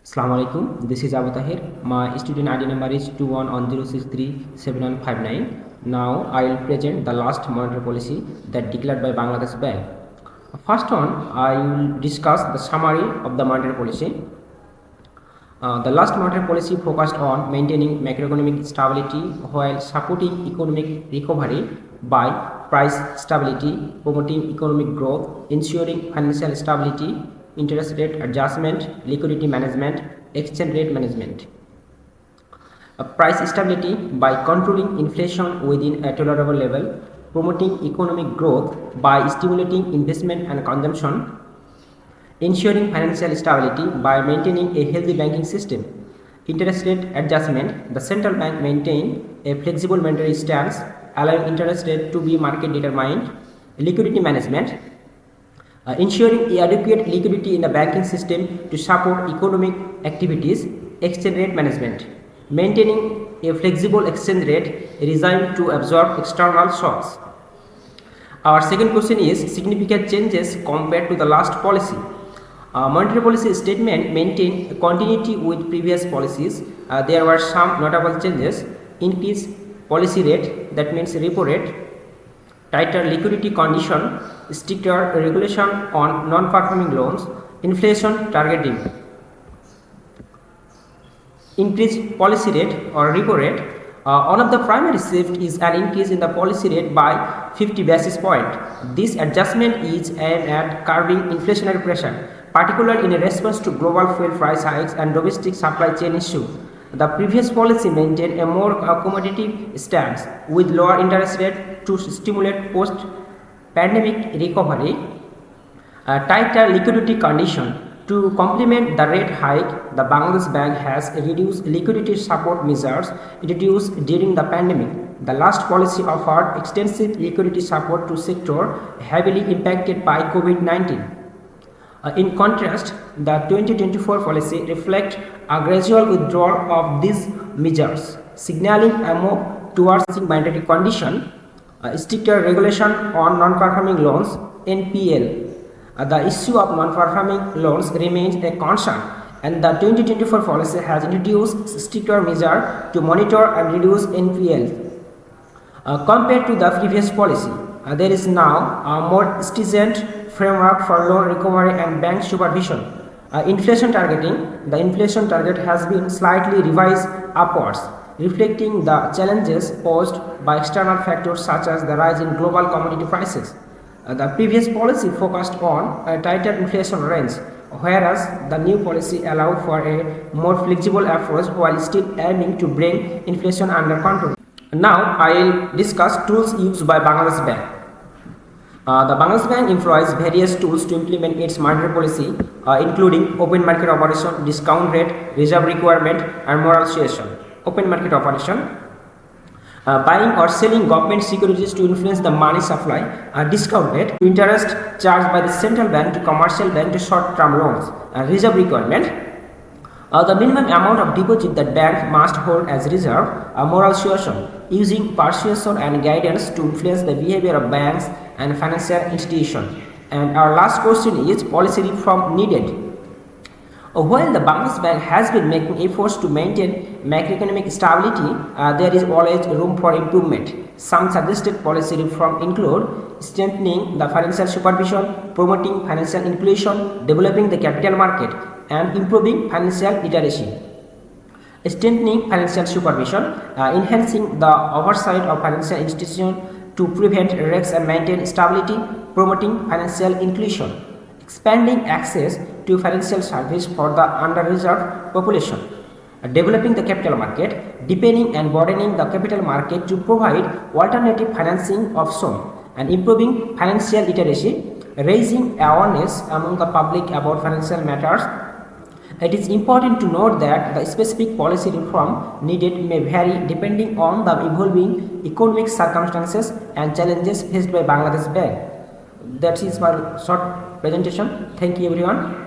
Assalamu alaikum. This is Abu Tahir. My student ID number is 2110637159. Now I will present the last monetary policy that declared by Bangladesh Bank. First one, I will discuss the summary of the monetary policy. The last monetary policy focused on maintaining macroeconomic stability while supporting economic recovery by price stability, promoting economic growth, ensuring financial stability, interest rate adjustment, liquidity management, exchange rate management. Price stability by controlling inflation within a tolerable level, promoting economic growth by stimulating investment and consumption, ensuring financial stability by maintaining a healthy banking system. Interest rate adjustment, the central bank maintain a flexible monetary stance, allowing interest rate to be market determined. Liquidity management, ensuring adequate liquidity in the banking system to support economic activities. Exchange rate management, maintaining a flexible exchange rate designed to absorb external shocks. Our second question is significant changes compared to the last policy. Monetary policy statement maintained continuity with previous policies. There were some notable changes: increased policy rate, that means repo rate, tighter liquidity condition, stricter regulation on non-performing loans, inflation targeting. Increased policy rate or repo rate. One of the primary shift is an increase in the policy rate by 50 basis points. This adjustment is aimed at curbing inflationary pressure, particularly in response to global fuel price hikes and domestic supply chain issues. The previous policy maintained a more accommodative stance with lower interest rate to stimulate post-pandemic recovery. Tighter liquidity condition. To complement the rate hike, the Bangladesh Bank has reduced liquidity support measures introduced during the pandemic. The last policy offered extensive liquidity support to sector heavily impacted by COVID-19. In contrast, the 2024 policy reflects a gradual withdrawal of these measures, signaling a move towards monetary condition, stricter regulation on non-performing loans (NPL). The issue of non-performing loans remains a concern, and the 2024 policy has introduced stricter measures to monitor and reduce NPL. Compared to the previous policy, there is now a more stringent framework for loan recovery and bank supervision. Inflation targeting. The inflation target has been slightly revised upwards, reflecting the challenges posed by external factors such as the rise in global commodity prices. The previous policy focused on a tighter inflation range, whereas the new policy allowed for a more flexible approach while still aiming to bring inflation under control. Now I will discuss tools used by Bangladesh Bank. The Bangladesh Bank employs various tools to implement its monetary policy, including open market operation, discount rate, reserve requirement, and moral suasion. Open market operation. Buying or selling government securities to influence the money supply, discount rate, interest charged by the central bank to commercial bank to short-term loans, reserve requirement, the minimum amount of deposit that bank must hold as reserve, moral suasion, using persuasion and guidance to influence the behavior of banks and financial institutions. And our last question is policy reform needed. While the Bangladesh Bank has been making efforts to maintain macroeconomic stability, there is always room for improvement. Some suggested policy reform include strengthening the financial supervision, promoting financial inclusion, developing the capital market, and improving financial literacy. Strengthening financial supervision, enhancing the oversight of financial institutions to prevent risks and maintain stability, promoting financial inclusion. Expanding access to financial service for the under-reserved population, developing the capital market, deepening and broadening the capital market to provide alternative financing options, and improving financial literacy, raising awareness among the public about financial matters. It is important to note that the specific policy reform needed may vary depending on the evolving economic circumstances and challenges faced by Bangladesh Bank. That is my short presentation. Thank you everyone.